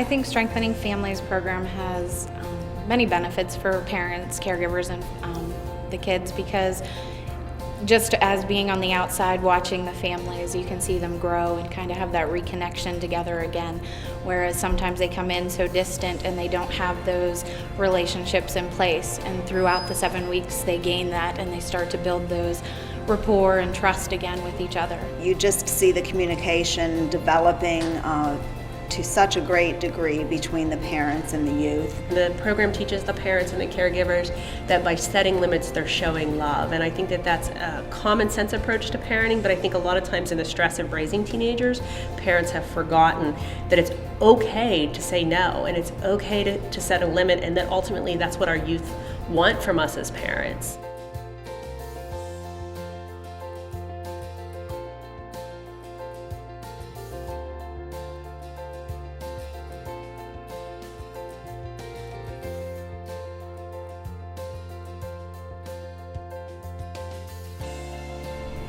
I think Strengthening Families program has many benefits for parents, caregivers, and the kids, because just as being on the outside watching the families, you can see them grow and kind of have that reconnection together again, whereas sometimes they come in so distant and they don't have those relationships in place, and throughout the 7 weeks they gain that and they start to build those rapport and trust again with each other. You just see the communication developing to such a great degree between the parents and the youth. The program teaches the parents and the caregivers that by setting limits, they're showing love. And I think that that's a common sense approach to parenting, but I think a lot of times in the stress of raising teenagers, parents have forgotten that it's okay to say no, and it's okay to set a limit, and that ultimately that's what our youth want from us as parents.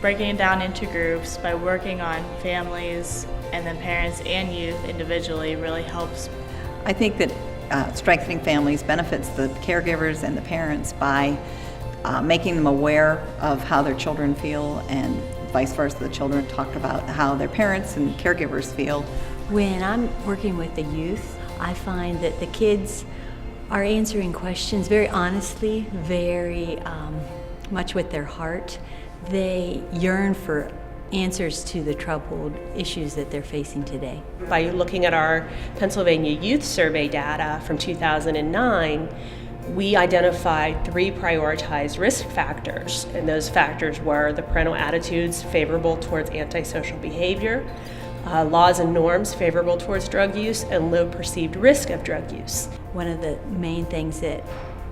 Breaking it down into groups by working on families and then parents and youth individually really helps. I think that Strengthening Families benefits the caregivers and the parents by making them aware of how their children feel, and vice versa. The children talk about how their parents and caregivers feel. When I'm working with the youth, I find that the kids are answering questions very honestly, very much with their heart. They yearn for answers to the troubled issues that they're facing today. By looking at our Pennsylvania Youth Survey data from 2009, we identified 3 prioritized risk factors, and those factors were the parental attitudes favorable towards antisocial behavior, laws and norms favorable towards drug use, and low perceived risk of drug use. One of the main things that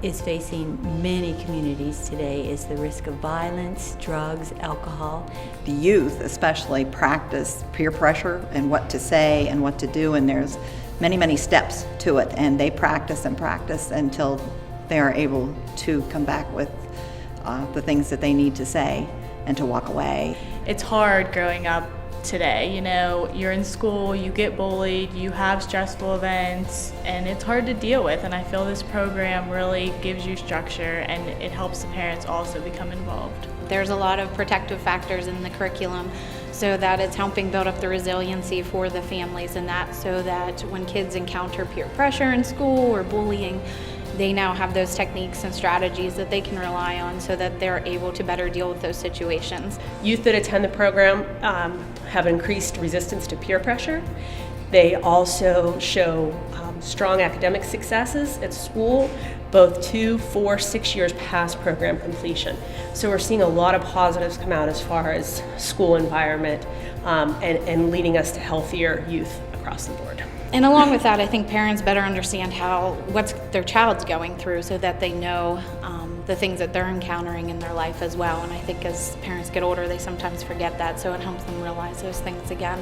is facing many communities today is the risk of violence, drugs, alcohol. The youth especially practice peer pressure and what to say and what to do, and there's many steps to it, and they practice and practice until they are able to come back with the things that they need to say and to walk away. It's hard growing up today. You know, you're in school, you get bullied, you have stressful events, and it's hard to deal with, and I feel this program really gives you structure, and it helps the parents also become involved. There's a lot of protective factors in the curriculum so that it's helping build up the resiliency for the families, and that so that when kids encounter peer pressure in school or bullying, they now have those techniques and strategies that they can rely on so that they're able to better deal with those situations. Youth that attend the program have increased resistance to peer pressure. They also show strong academic successes at school, both 2, 4, 6 years past program completion. So we're seeing a lot of positives come out as far as school environment and leading us to healthier youth across the board. And along with that, I think parents better understand what their child's going through so that they know the things that they're encountering in their life as well. And I think as parents get older, they sometimes forget that, so it helps them realize those things again.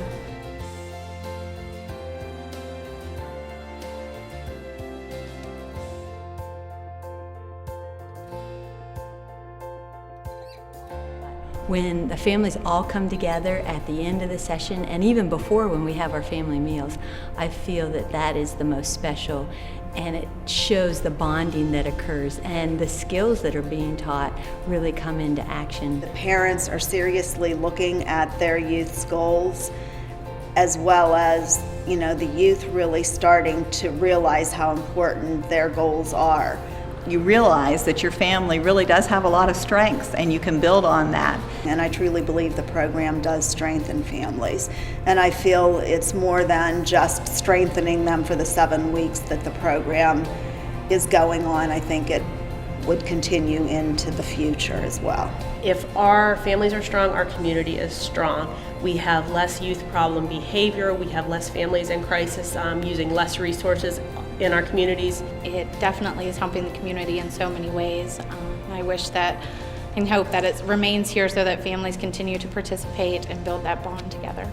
When the families all come together at the end of the session, and even before when we have our family meals, I feel that that is the most special, and it shows the bonding that occurs, and the skills that are being taught really come into action. The parents are seriously looking at their youth's goals, as well as, you know, the youth really starting to realize how important their goals are. You realize that your family really does have a lot of strengths, and you can build on that. And I truly believe the program does strengthen families. And I feel it's more than just strengthening them for the 7 weeks that the program is going on. I think it would continue into the future as well. If our families are strong, our community is strong. We have less youth problem behavior, we have less families in crisis using less resources in our communities. It definitely is helping the community in so many ways. I wish that and hope that it remains here so that families continue to participate and build that bond together.